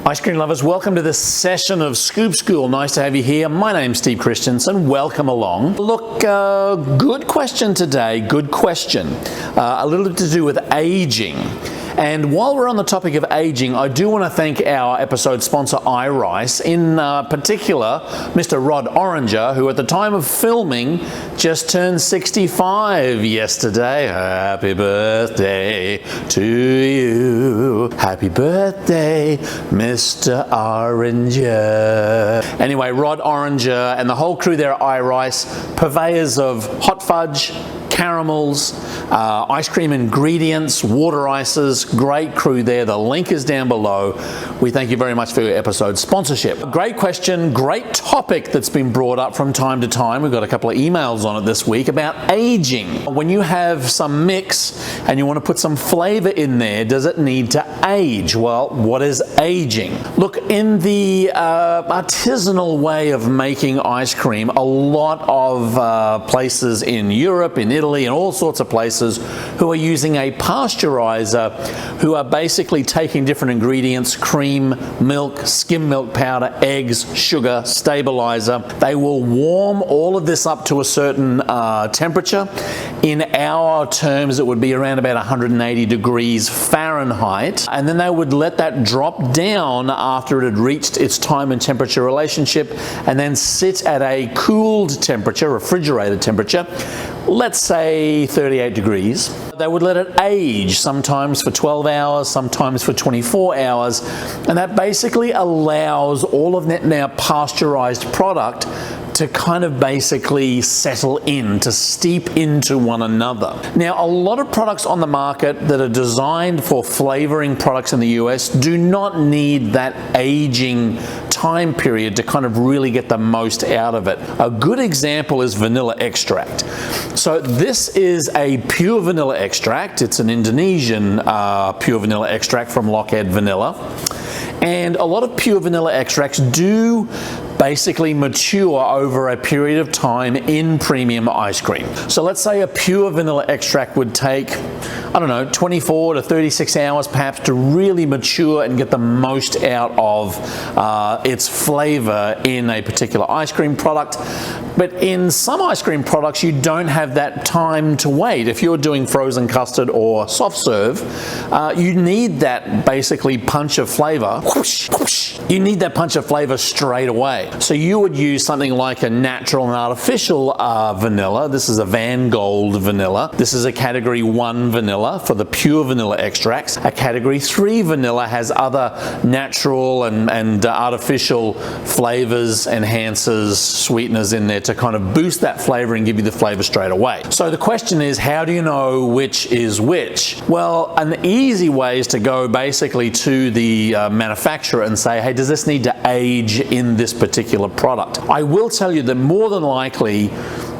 Ice cream lovers, welcome to this session of Scoop School. Nice to have you here. My name's Steve Christensen. Welcome along. Look, good question today. Good question. A little bit to do with aging. And while we're on the topic of aging, I do want to thank our episode sponsor, iRice, in particular, Mr. Rod Oranger, who at the time of filming just turned 65 yesterday. Happy birthday to you. Happy birthday, Mr. Oranger. Anyway, Rod Oranger and the whole crew there at iRice, purveyors of hot fudge, caramels, ice cream ingredients, water ices, great crew there. The link is down below. We thank you very much for your episode sponsorship. Great question, great topic that's been brought up from time to time. We've got a couple of emails on it this week about aging. When you have some mix and you want to put some flavor in there, does it need to age? Well, what is aging? Look, in the artisanal way of making ice cream, a lot of places in Europe, in Italy, and all sorts of places who are using a pasteurizer, who are basically taking different ingredients, cream, milk, skim milk powder, eggs, sugar, stabilizer. They will warm all of this up to a certain temperature. In our terms, it would be around about 180 degrees Fahrenheit. And then they would let that drop down after it had reached its time and temperature relationship and then sit at a cooled temperature, refrigerated temperature, let's say 38 degrees. They would let it age, sometimes for 12 hours, sometimes for 24 hours, and that basically allows all of that now pasteurized product to kind of basically settle in, to steep into one another. Now, a lot of products on the market that are designed for flavoring products in the US do not need that aging time period to kind of really get the most out of it. A good example is vanilla extract. So this is a pure vanilla extract. It's an Indonesian pure vanilla extract from Lockheed Vanilla. And a lot of pure vanilla extracts do basically mature over a period of time in premium ice cream. So let's say a pure vanilla extract would take, I don't know, 24 to 36 hours perhaps to really mature and get the most out of its flavor in a particular ice cream product. But in some ice cream products, you don't have that time to wait. If you're doing frozen custard or soft serve, you need that basically punch of flavor. Whoosh, whoosh. You need that punch of flavor straight away. So you would use something like a natural and artificial vanilla. This is a Van Gold vanilla. This is a category 1 vanilla for the pure vanilla extracts. A category 3 vanilla has other natural and artificial flavors, enhancers, sweeteners in there to kind of boost that flavor and give you the flavor straight away. So the question is, how do you know which is which? Well, an easy way is to go basically to the manufacturer and say, hey, does this need to age in this particular product? I will tell you that more than likely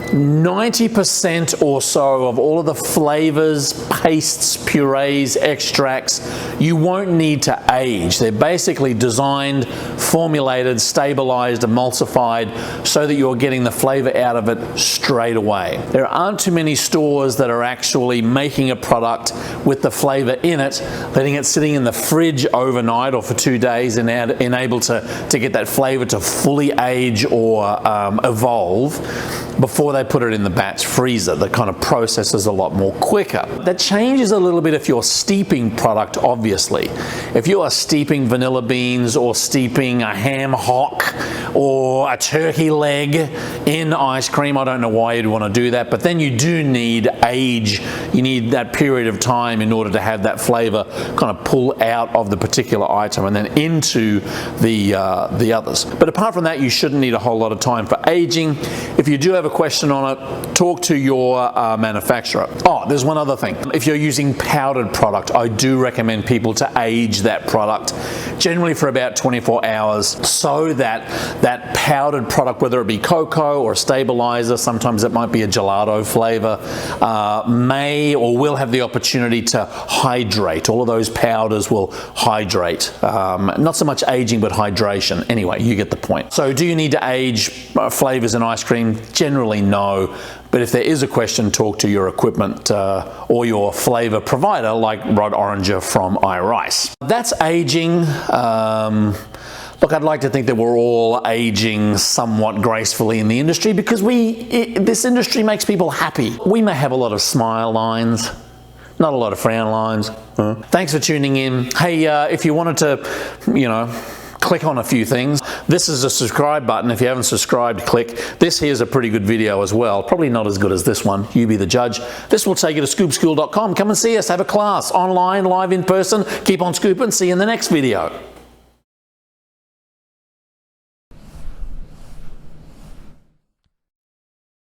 90% or so of all of the flavors, pastes, purees, extracts, you won't need to age. They're basically designed, formulated, stabilized, emulsified so that you're getting the flavor out of it straight away. There aren't too many stores that are actually making a product with the flavor in it, letting it sitting in the fridge overnight or for 2 days and able to get that flavor to fully age or evolve before they put it in the batch freezer. That kind of processes a lot more quicker. That changes a little bit if you're steeping product, obviously. If you are steeping vanilla beans or steeping a ham hock or a turkey leg in ice cream, I don't know why you'd want to do that, but then you do need age. You need that period of time in order to have that flavor kind of pull out of the particular item and then into the others. But apart from that, you shouldn't need a whole lot of time for aging. If you do have a question on it, talk to your manufacturer. Oh, there's one other thing. If you're using powdered product, I do recommend people to age that product generally for about 24 hours so that that powdered product, whether it be cocoa or a stabilizer, sometimes it might be a gelato flavor, may or will have the opportunity to hydrate. All of those powders will hydrate. Not so much aging, but hydration. Anyway, you get the point. So do you need to age flavors in ice cream? Generally know. But if there is a question, talk to your equipment or your flavor provider like Rod Oranger from iRice. That's aging. Look, I'd like to think that we're all aging somewhat gracefully in the industry because this industry makes people happy. We may have a lot of smile lines, not a lot of frown lines. Thanks for tuning in. Hey, if you wanted to, click on a few things. This is a subscribe button. If you haven't subscribed, click. This here's a pretty good video as well. Probably not as good as this one. You be the judge. This will take you to scoopschool.com. Come and see us. Have a class online, live in person. Keep on scooping. See you in the next video.